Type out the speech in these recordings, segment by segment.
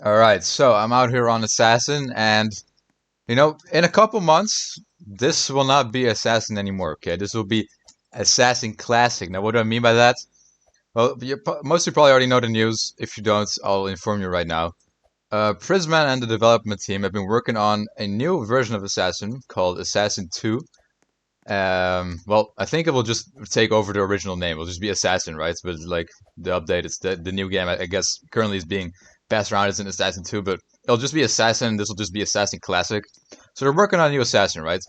All right, so I'm out here on Assassin, and in a couple months, this will not be Assassin anymore. Okay, this will be Assassin Classic. Now, what do I mean by that? Well, most of you probably already know the news. If you don't, I'll inform you right now. Prisman and the development team have been working on a new version of Assassin called Assassin 2. Well, I think it will just take over the original name. It'll just be Assassin, right? But like the update, it's the new game. I guess currently is being passed around as an Assassin 2, but it'll just be Assassin. This will just be Assassin Classic. So they're working on a new Assassin, right?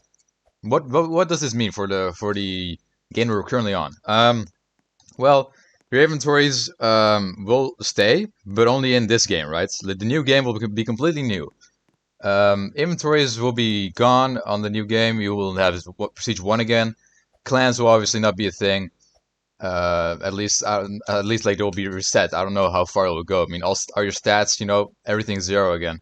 What does this mean for the game we're currently on? Well, your inventories will stay, but only in this game, right? So the new game will be completely new. Inventories will be gone on the new game. You will have Prestige 1 again. Clans will obviously not be a thing. At least like they will be reset. I don't know how far it will go. I mean, all your stats, everything's zero again.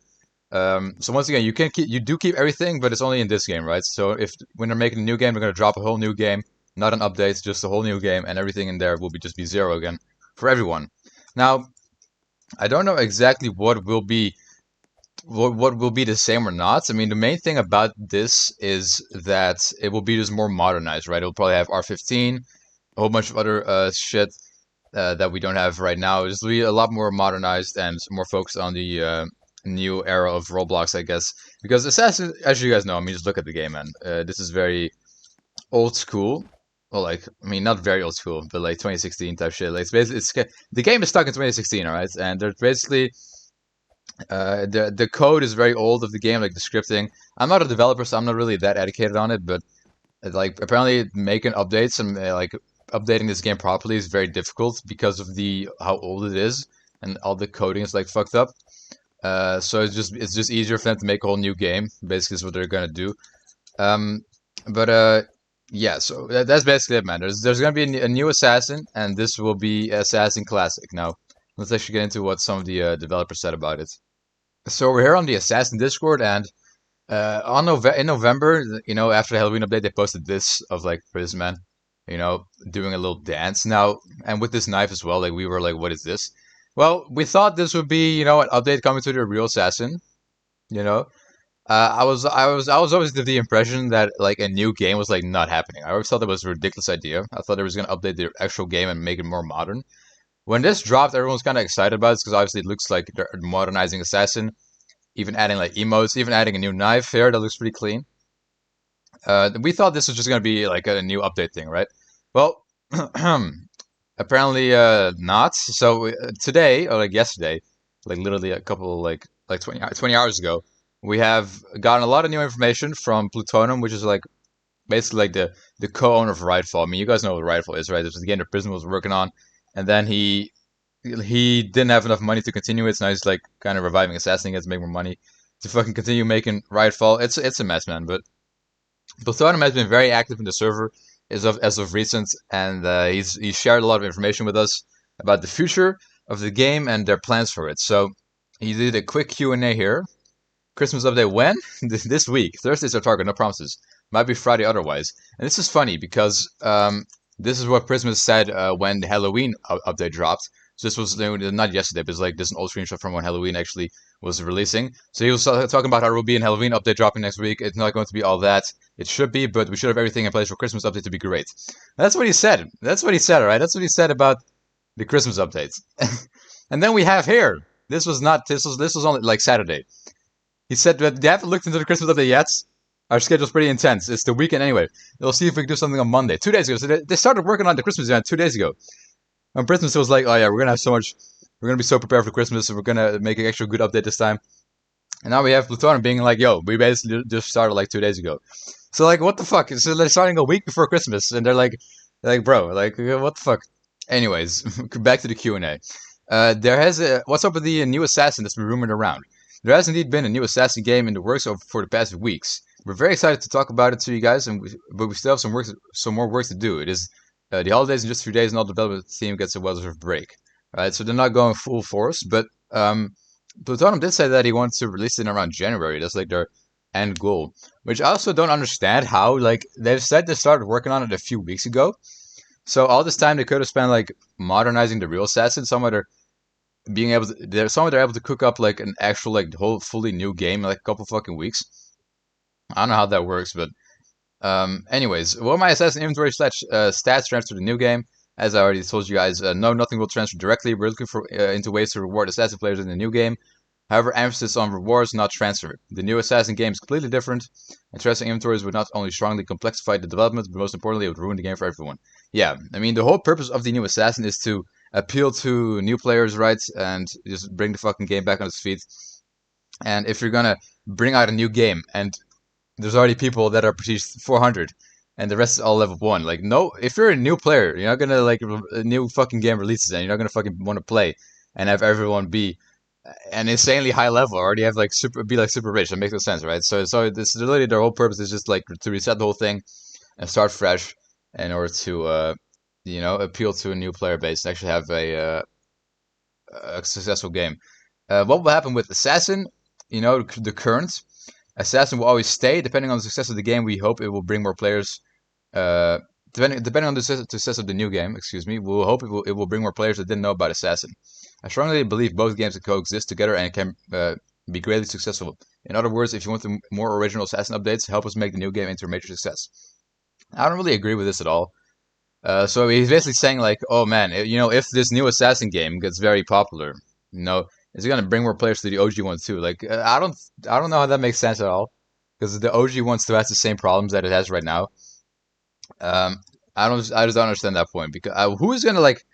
So once again, you do keep everything, but it's only in this game, right? So when they're making a new game, they're gonna drop a whole new game, not an update, just a whole new game, and everything in there will just be zero again for everyone. Now, I don't know exactly what will be the same or not. I mean, the main thing about this is that it will be just more modernized, right? It'll probably have R15, a whole bunch of other shit that we don't have right now. It'll be a lot more modernized and more focused on the new era of Roblox, I guess. Because Assassin, as you guys know, I mean, just look at the game, man. This is very old school. Well, like, I mean, not very old school, but like 2016 type shit. Like, the game is stuck in 2016, all right? And there's basically the code is very old of the game, like the scripting. I'm not a developer, so I'm not really that educated on it. But like apparently making updates and like updating this game properly is very difficult because of the how old it is and all the coding is like fucked up. So it's just easier for them to make a whole new game. Basically, is what they're gonna do. Um, but yeah. So that's basically it, man. There's gonna be a new Assassin, and this will be Assassin Classic. Now, let's actually get into what some of the developers said about it. So we're here on the Assassin Discord, and in November, after the Halloween update, they posted this of like Prisman, doing a little dance. Now, and with this knife as well, like we were like, what is this? Well, we thought this would be, an update coming to the real Assassin. You know, I was always of the impression that like a new game was like not happening. I always thought that was a ridiculous idea. I thought they was gonna update the actual game and make it more modern. When this dropped, everyone was kind of excited about it because obviously it looks like they're modernizing Assassin, even adding like emotes, even adding a new knife here that looks pretty clean. We thought this was just gonna be like a new update thing, right? Well, apparently not. So today, or like yesterday, like literally a couple like 20 hours ago, we have gotten a lot of new information from Plutonum, which is like basically like the co-owner of Rightfall. I mean, you guys know what Rightfall is, right? This was the game that Prism was working on, and then he didn't have enough money to continue it, so now he's like kind of reviving Assassin to make more money to fucking continue making Rightfall. It's a mess, man. But Plutonium has been very active in the server as of recent, and he's shared a lot of information with us about the future of the game and their plans for it. So he did a quick Q&A here. Christmas update when? This week. Thursday's our target, no promises. Might be Friday otherwise. And this is funny because this is what Prismus said when the Halloween update dropped. So this was not yesterday, but it's like this is an old screenshot from when Halloween actually was releasing. So he was talking about how there will be an Halloween update dropping next week. It's not going to be all that. It should be, but we should have everything in place for Christmas update to be great. That's what he said. That's what he said, all right? That's what he said about the Christmas updates. And then we have here. This was only like Saturday. He said that they haven't looked into the Christmas update yet. Our schedule's pretty intense. It's the weekend anyway. We'll see if we can do something on Monday. 2 days ago. So they started working on the Christmas event 2 days ago. On Christmas, it was like, oh yeah, we're going to have so much. We're going to be so prepared for Christmas. And we're going to make an actual good update this time. And now we have Plutonium being like, yo, we basically just started like 2 days ago. So like, what the fuck? So they're starting a week before Christmas. And they're like bro, like, what the fuck? Anyways, back to the Q&A. What's up with the new Assassin that's been rumored around? There has indeed been a new Assassin game in the works for the past weeks. We're very excited to talk about it to you guys, but we still have some more work to do. It is the holidays in just a few days, and all the development team gets a well-deserved break. Right, so they're not going full force, but Plutonum did say that he wants to release it around January. That's like their end goal, which I also don't understand how. Like they've said they started working on it a few weeks ago, so all this time they could have spent like modernizing the real Assassin. Some other being able to, they're able to cook up like an actual like whole fully new game in like a couple fucking weeks. I don't know how that works, but anyways, will my assassin inventory slash stats transfer to the new game? As I already told you guys, no, nothing will transfer directly. We're looking for into ways to reward assassin players in the new game. However, emphasis on rewards, not transfer. The new assassin game is completely different, and transferring inventories would not only strongly complexify the development, but most importantly, it would ruin the game for everyone. Yeah, I mean, the whole purpose of the new assassin is to appeal to new players, right, and just bring the fucking game back on its feet. And if you're gonna bring out a new game and there's already people that are prestige 400 and the rest is all level 1, like, no, if you're a new player, you're not gonna like a new fucking game releases and you're not gonna fucking want to play and have everyone be an insanely high level, already have like super rich. That makes no sense, right? So this literally their whole purpose is just like to reset the whole thing and start fresh in order to appeal to a new player base and actually have a successful game. What will happen with Assassin? The current Assassin will always stay. Depending on the success of the game, we hope it will bring more players. Uh, depending on the success of the new game, excuse me, we'll hope it will bring more players that didn't know about Assassin. I strongly believe both games can coexist together and can be greatly successful. In other words, if you want the more original Assassin updates, help us make the new game into a major success. I don't really agree with this at all. So he's basically saying like, oh man, if this new Assassin game gets very popular, it's gonna bring more players to the OG one too. Like, I don't know how that makes sense at all, because the OG one still has the same problems that it has right now. Um, I just don't understand that point because who is gonna like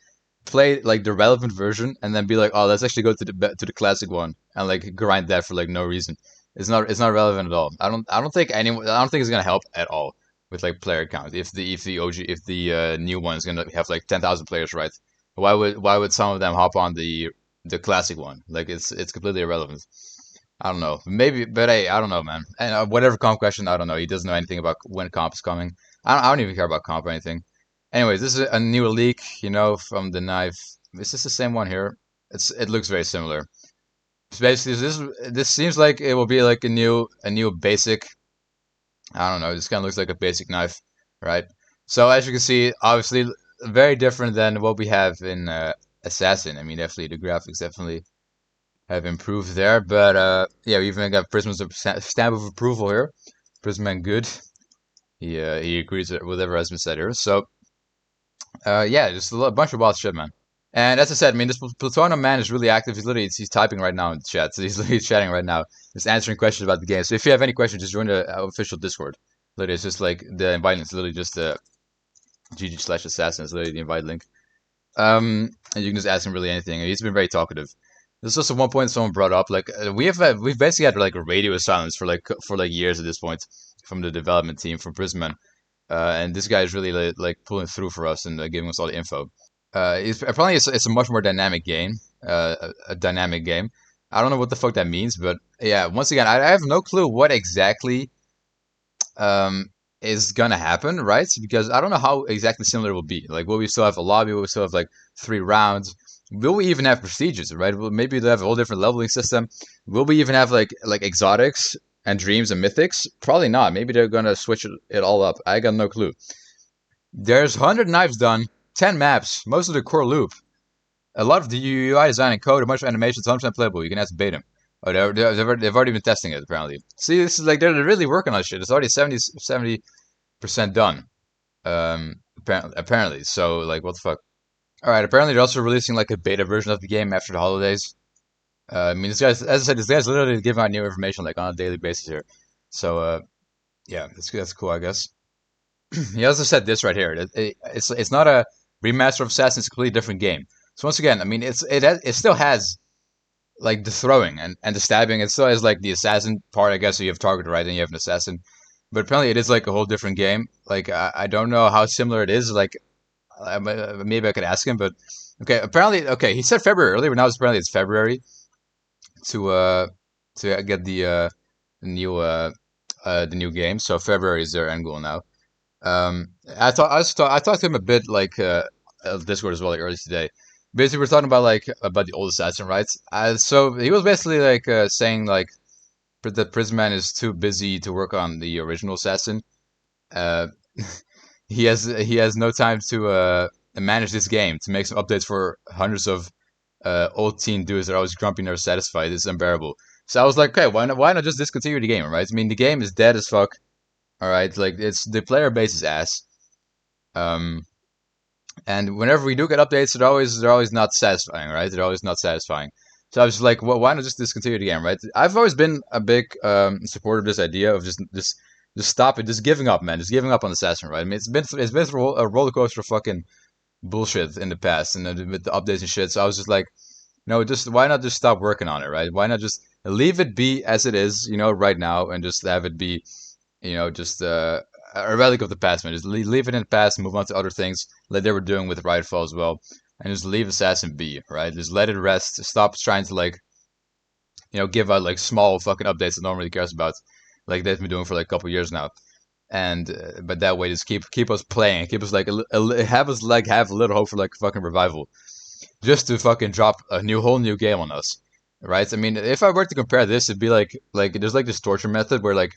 play like the relevant version and then be like, oh, let's actually go to the classic one and like grind that for like no reason. It's not relevant at all. I don't think it's gonna help at all with like player count. If the new one is gonna have like 10,000 players, right? Why would some of them hop on the classic one? Like it's completely irrelevant. I don't know. Maybe, but hey, I don't know, man. And whatever comp question, I don't know. He doesn't know anything about when comp is coming. I don't even care about comp or anything. Anyways, this is a new leak, from the knife. Is this the same one here? It looks very similar. It's basically, this seems like it will be like a new basic. I don't know. This kind of looks like a basic knife, right? So as you can see, obviously very different than what we have in Assassin. I mean, definitely the graphics definitely have improved there, but yeah, we even got Prisman's stamp of approval here. Prisman good. He agrees with whatever has been said here. So yeah, just a bunch of wild shit, man. And as I said, I mean, this Plutonium man is really active. He's typing right now in the chat. So he's literally chatting right now, just answering questions about the game. So if you have any questions, just join the official Discord. Literally, it's just like the invite link. It's literally just GG/assassin. It's literally the invite link. And you can just ask him really anything. He's been very talkative. There's also one point someone brought up, like we've basically had like a radio silence for years at this point from the development team from Prisman, and this guy is really like pulling through for us and giving us all the info. Apparently it's a much more dynamic game, a dynamic game. I don't know what the fuck that means, but yeah, once again, I have no clue what exactly is gonna happen, right? Because I don't know how exactly similar it will be. Like, will we still have a lobby? Will we still have like 3 rounds? Will we even have prestiges, right? Maybe they'll have a whole different leveling system. Will we even have like exotics and dreams and mythics? Probably not. Maybe they're gonna switch it all up. I got no clue. There's 100 knives done, 10 maps, most of the core loop, a lot of the UI design and code, a bunch of animations, 100% playable. You can ask beta. Oh, they've already been testing it, apparently. See, this is like, they're really working on shit. It's already 70% done. Apparently. So, like, what the fuck? Alright, apparently they're also releasing, like, a beta version of the game after the holidays. I mean, this guy's, as I said, this guy's literally giving out new information, like, on a daily basis here. So, yeah, that's cool, I guess. He also said this right here. It's not a remaster of Assassin, it's a completely different game. So once again, I mean, it still has like the throwing and the stabbing. It still has like the assassin part, I guess. So you have target right, and you have an assassin. But apparently, it is like a whole different game. Like I don't know how similar it is. Like maybe I could ask him, but okay. Apparently, okay. He said February earlier, but now apparently it's February to get new the new game. So February is their end goal now. I talked to him a bit like Discord as well, like earlier today. Basically, we're talking about the old assassin, right? So he was basically like saying like that Prisman is too busy to work on the original assassin. Uh, he has no time to manage this game to make some updates for hundreds of old teen dudes that are always grumpy, never satisfied. It's unbearable. So I was like, okay, why not just discontinue the game, right? I mean, the game is dead as fuck. All right, like it's the player base is ass. Um, and whenever we do get updates, they're always not satisfying, right? They're always not satisfying. So I was just like, well, why not just discontinue the game, right? I've always been a big supporter of this idea of just stop it, just giving up, man, just giving up on Assassin, right? I mean, it's been through a roller coaster of fucking bullshit in the past, and with the updates and shit. So I was just like, no, just why not just stop working on it, right? Why not just leave it be as it is, right now, and just have it be, just a relic of the past, man. Just leave it in the past, move on to other things, like they were doing with Rightfall as well, and just leave Assassin be, right? Just let it rest. Stop trying to like, give out like small fucking updates that no one really cares about, like they've been doing for like a couple years now. And but that way, just keep us playing, keep us like have us like have a little hope for like fucking revival, just to fucking drop a whole new game on us, right? I mean, if I were to compare this, it'd be like there's like this torture method where like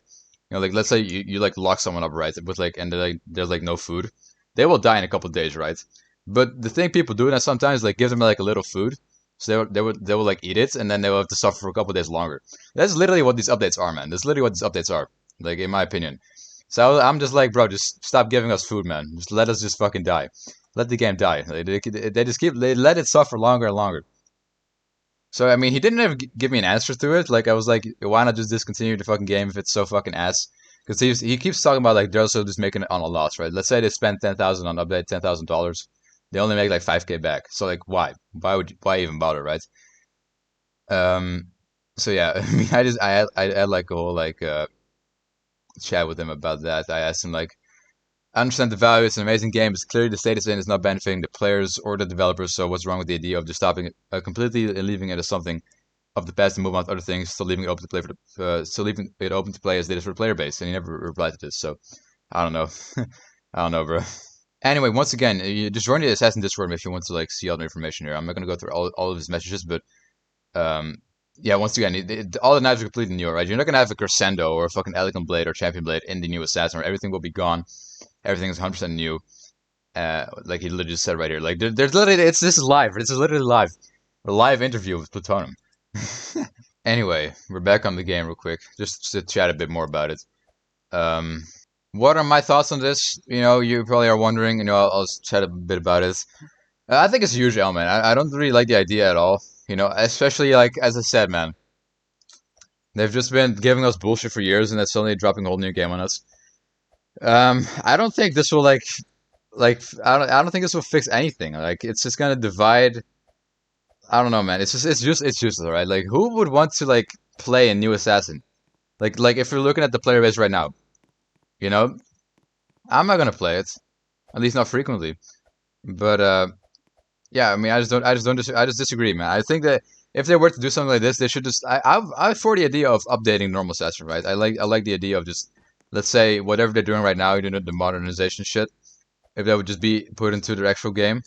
like let's say you like lock someone up, right, with like and there's like no food, they will die in a couple of days, right? But the thing people do now sometimes like give them like a little food, so they will like eat it, and then they will have to suffer for a couple of days longer. That's literally what these updates are, man. That's literally what these updates are, like in my opinion. So I'm just like, bro, just stop giving us food, man. Just let us just fucking die. Let the game die. They just they let it suffer longer and longer. So I mean, he didn't ever give me an answer to it. Like I was like, why not just discontinue the fucking game if it's so fucking ass? Because he keeps talking about like they're also just making it on a loss, right? Let's say they spend 10,000 on update, $10,000. They only make like 5K back. So like, why? Why even bother, right? Um. So yeah, I mean, I had like a whole like chat with him about that. I asked him like, I understand the value. It's an amazing game. It's clearly the state it's in is not benefiting the players or the developers. So what's wrong with the idea of just stopping it completely and leaving it as something of the past and move on to other things, still leaving it open to play still leaving it open to play as it is for the player base? And he never replied to this. So I don't know. I don't know, bro. Anyway, once again, you just join the Assassin Discord if you want to like see all the information here. I'm not gonna go through all of his messages, but um, yeah, once again, all the knives are completely new, right? You're not gonna have a Crescendo or a fucking Elegant Blade or Champion Blade in the new Assassin. Right? Everything will be gone. Everything is 100% new. Like he literally just said right here. Like there's literally this is live. This is literally live. A live interview with Plutonium. Anyway, we're back on the game real quick, just to chat a bit more about it. Um, what are my thoughts on this? You probably are wondering. I'll chat a bit about it. I think it's a huge element. I don't really like the idea at all. Especially like as I said, man, they've just been giving us bullshit for years, and that's suddenly dropping a whole new game on us. I don't think this will I don't think this will fix anything. Like it's just gonna divide. I don't know, man. It's useless, right? Like who would want to like play a new assassin? Like if you're looking at the player base right now, you know, I'm not gonna play it, at least not frequently. But yeah, I mean, I just disagree, man. I think that if they were to do something like this, they should just. I'm for the idea of updating normal assassin, right? I like the idea of just, let's say whatever they're doing right now, the modernization shit. If that would just be put into their actual game,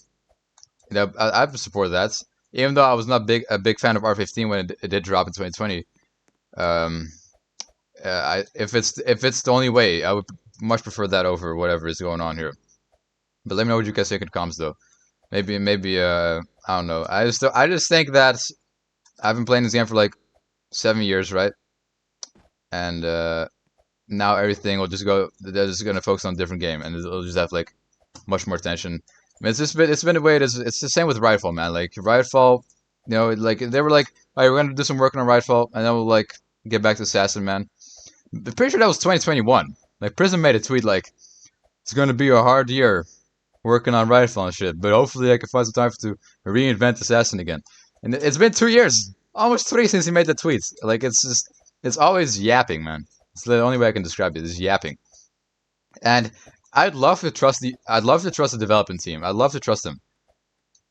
I would support that. Even though I was not a big fan of R15 when it did drop in 2020. Um, if it's the only way, I would much prefer that over whatever is going on here. But let me know what you guys think in the comments, though. Maybe I don't know. I just think that I've been playing this game for like 7 years, right? And now everything will just go. They're just gonna focus on a different game, and it'll just have like much more attention. I mean, it's been the way it is. It's the same with Rightfall, man. Like Rightfall, like they were like, "All right, we're gonna do some work on Rightfall, and then we'll like get back to Assassin, man." I'm pretty sure that was 2021. Like Prism made a tweet like, "It's gonna be a hard year working on Rightfall and shit, but hopefully I can find some time to reinvent Assassin again." And it's been 2 years, almost three, since he made the tweet. Like it's always yapping, man. It's the only way I can describe it is yapping. And I'd love to trust the development team. I'd love to trust them,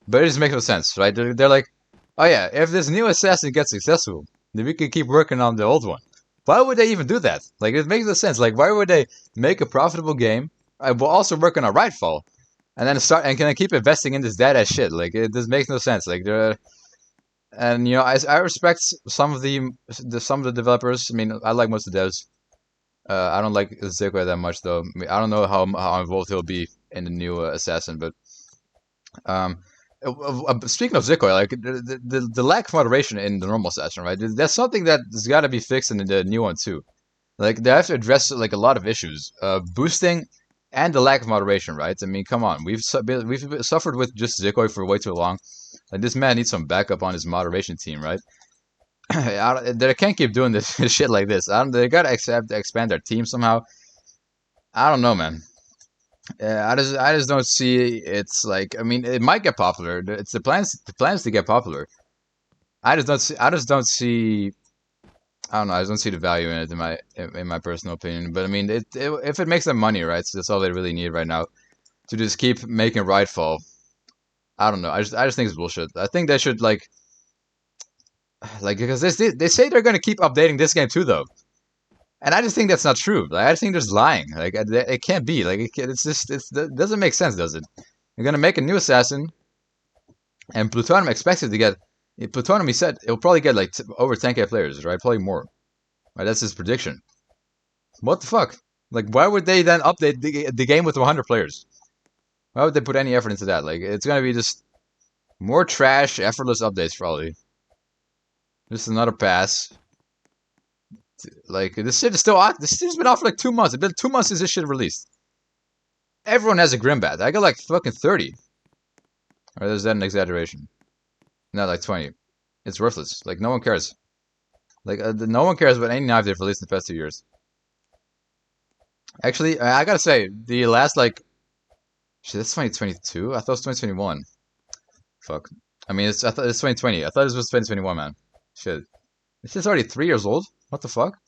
but it just makes no sense, right? They're like, oh yeah, if this new assassin gets successful, then we can keep working on the old one. Why would they even do that? Like it makes no sense. Like why would they make a profitable game while also working on Rightfall, and then start and can I keep investing in this dead ass shit? Like it just makes no sense. Like they're and I respect some of the developers. I mean, I like most of the devs. I don't like Zekwe that much though. I mean, I don't know how involved he'll be in the new Assassin, but um, speaking of Zikoi, like the lack of moderation in the normal session, right? That's something that's got to be fixed in the new one too. Like they have to address like a lot of issues, boosting and the lack of moderation, right? I mean, come on, we've suffered with just Zikoi for way too long. Like this man needs some backup on his moderation team, right? They can't keep doing this shit like this. They gotta expand their team somehow. I don't know, man. I just don't see it's like. I mean, it might get popular. It's the plans to get popular. I just don't see. I don't know. I just don't see the value in it in my personal opinion. But I mean, if it makes them money, right? So that's all they really need right now to just keep making Rightfall. I don't know. I just think it's bullshit. I think they should like because they say they're gonna keep updating this game too though, and I just think that's not true. Like I just think they're just lying. Like it can't be. Like it doesn't make sense, does it? They're gonna make a new assassin, and Plutonium expects it to get. Plutonium, he said it'll probably get like over 10k players, right? Probably more. Right, that's his prediction. What the fuck? Like, why would they then update the game with 100 players? Why would they put any effort into that? Like, it's gonna be just more trash, effortless updates, probably. Just another pass. Like, this shit is still out. This shit's been out for like 2 months. It's been 2 months since this shit released. Everyone has a Grimbat. I got like fucking 30. Or is that an exaggeration? Not like 20. It's worthless. Like, no one cares. Like, no one cares about any knife they've released in the past 2 years. Actually, I gotta say, the last, like... Shit, that's 2022? I thought it was 2021. Fuck. I mean, I thought it's 2020. I thought it was 2021, man. Shit. This is already 3 years old? What the fuck?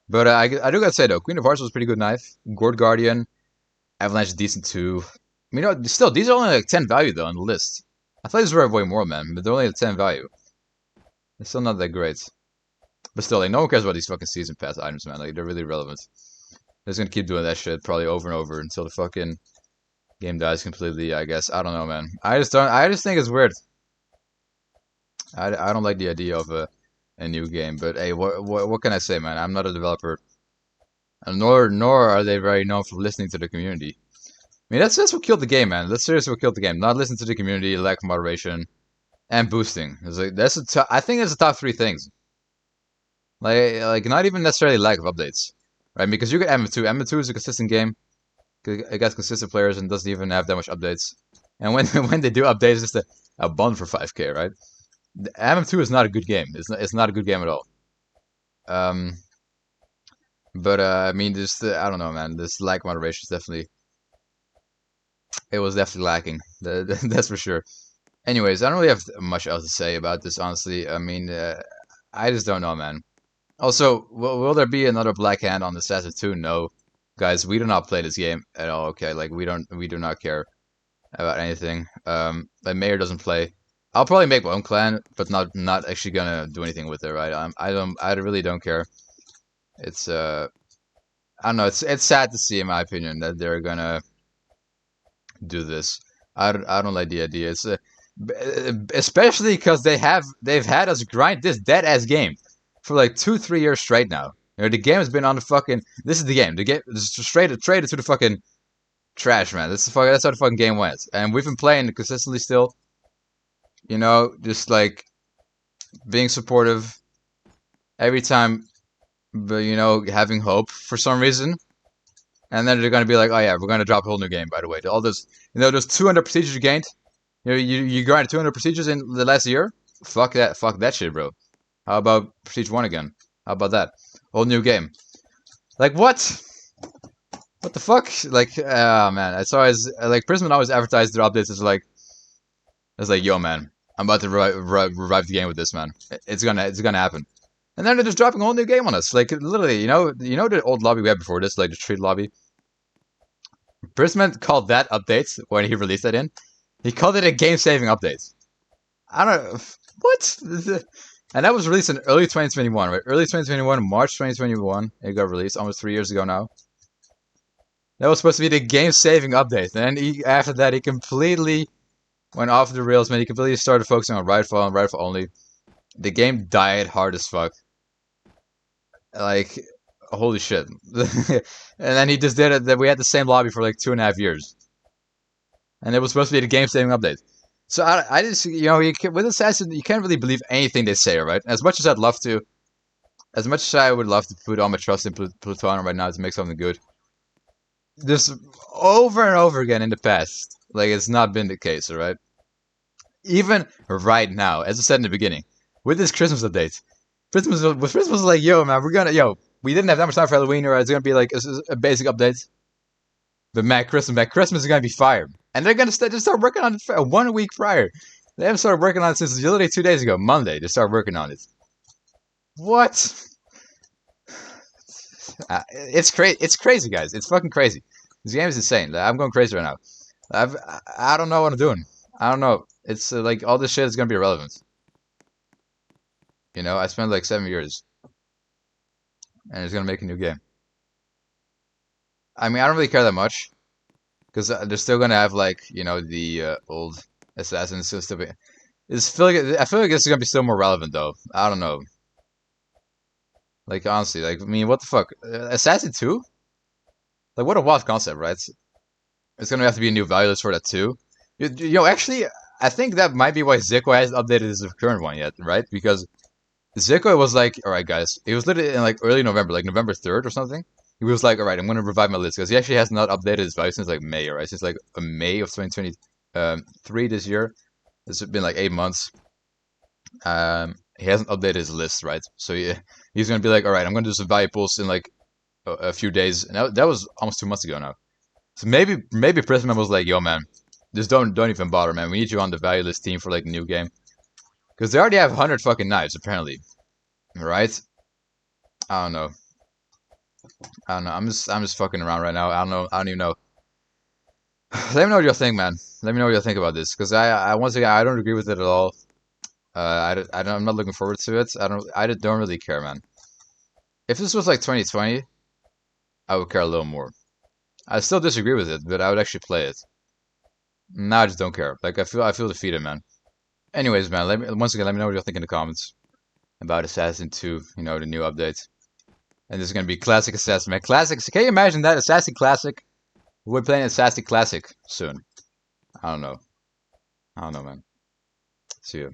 But I do gotta say, though, Queen of Hearts was a pretty good knife. Gourd Guardian. Avalanche is decent, too. I mean, still, these are only like 10 value, though, on the list. I thought these were way more, man, but they're only at 10 value. It's still not that great. But still, like, no one cares about these fucking season pass items, man. Like, they're really relevant. They're just gonna keep doing that shit probably over and over until the fucking game dies completely, I guess. I don't know, man. I just think it's weird. I don't like the idea of a new game, but hey, what can I say, man? I'm not a developer. Nor are they very known for listening to the community. I mean, that's what killed the game, man. That's seriously what killed the game. Not listening to the community, lack of moderation, and boosting. It's like I think that's the top three things. Like not even necessarily lack of updates, right? Because you get M2. M2 is a consistent game. It gets consistent players and doesn't even have that much updates. And when when they do updates, it's just a bun for 5k, right? The MM2 is not a good game. It's not a good game at all. Um, but I mean, just I don't know, man. This lack of moderation is definitely it was definitely lacking. That's for sure. Anyways, I don't really have much else to say about this, honestly. I mean, I just don't know, man. Also, will there be another Black Hand on the Assassin 2? No, guys, we do not play this game at all. Okay, like we do not care about anything. My mayor doesn't play. I'll probably make my own clan, but not actually gonna do anything with it, right? I really don't care. It's I don't know. It's sad to see, in my opinion, that they're gonna do this. I don't like the idea. It's especially because they've had us grind this dead ass game for like 2-3 years straight now. You know, the game has been on the fucking. This is the game. The game is traded to the fucking trash, man. That's how the fucking game went, and we've been playing consistently still. You know, just like being supportive every time, but you know, having hope for some reason. And then they're gonna be like, oh yeah, we're gonna drop a whole new game. By the way, all those, you know, those 200 procedures you gained. You know, you grinded 200 procedures in the last year. Fuck that shit, bro. How about Prestige 1 again? How about that? Whole new game. Like what? What the fuck? Like, man, it's always like Prism always advertised their updates as like, yo, man, I'm about to revive the game with this, man. It's gonna happen. And then they're just dropping a whole new game on us. Like literally, you know the old lobby we had before this, like the street lobby. Prism called that update when he released that in. He called it a game-saving update. I don't know what. And that was released in early 2021, right? Early 2021, March 2021, it got released almost 3 years ago now. That was supposed to be the game-saving update. And then after that, he completely went off the rails, man. He completely started focusing on Rightfall and Rightfall only. The game died hard as fuck. Like, holy shit. And then he just did it, that we had the same lobby for like 2.5 years. And it was supposed to be the game-saving update. So I just, with Assassin, you can't really believe anything they say, right? As much as I'd love to, as much as I would love to put all my trust in Plutonum right now to make something good, this over and over again in the past, like it's not been the case, all right? Even right now, as I said in the beginning, with this Christmas update, Christmas was like, yo, man, we didn't have that much time for Halloween, or it's gonna be like a basic update. But Christmas is gonna be fire, and they're gonna just start working on it 1 week prior. They haven't started working on it since literally 2 days ago, Monday. They started working on it. What? It's crazy. It's crazy, guys. It's fucking crazy. This game is insane. I'm going crazy right now. I don't know what I'm doing. I don't know. It's like all this shit is gonna be irrelevant. I spent like 7 years, and it's gonna make a new game. I mean, I don't really care that much because they're still gonna have like the old assassins still. I feel like this is gonna be still more relevant though. I don't know. Like honestly, like I mean, what the fuck? Assassin 2? Like what a wild concept, right? It's gonna have to be a new value list for that too. Actually, I think that might be why Zico hasn't updated his current one yet, right? Because Zico was like, all right, guys. It was literally in like early November, like November 3rd or something. He was like, all right, I'm gonna revive my list because he actually has not updated his value since like May, right? Since like May of 2023 this year. It's been like 8 months. He hasn't updated his list, right? So he's gonna be like, all right, I'm gonna do some value pulls in like a few days, and that was almost 2 months ago now. So maybe Prisma was like, yo, man, just don't even bother, man. We need you on the value list team for like the new game because they already have 100 fucking knives apparently, right? I don't know. I don't know. I'm just fucking around right now. I don't know. I don't even know. Let me know what you think, man. Let me know what you think about this because I once again I don't agree with it at all. I'm not looking forward to it. I don't really care, man. If this was like 2020, I would care a little more. I still disagree with it, but I would actually play it. Now I just don't care. Like I feel defeated, man. Anyways, man, once again let me know what you think in the comments about Assassin 2. The new update. And this is gonna be classic Assassin, man. Classic. Can you imagine that Assassin Classic? We're playing Assassin Classic soon. I don't know. I don't know, man. See you.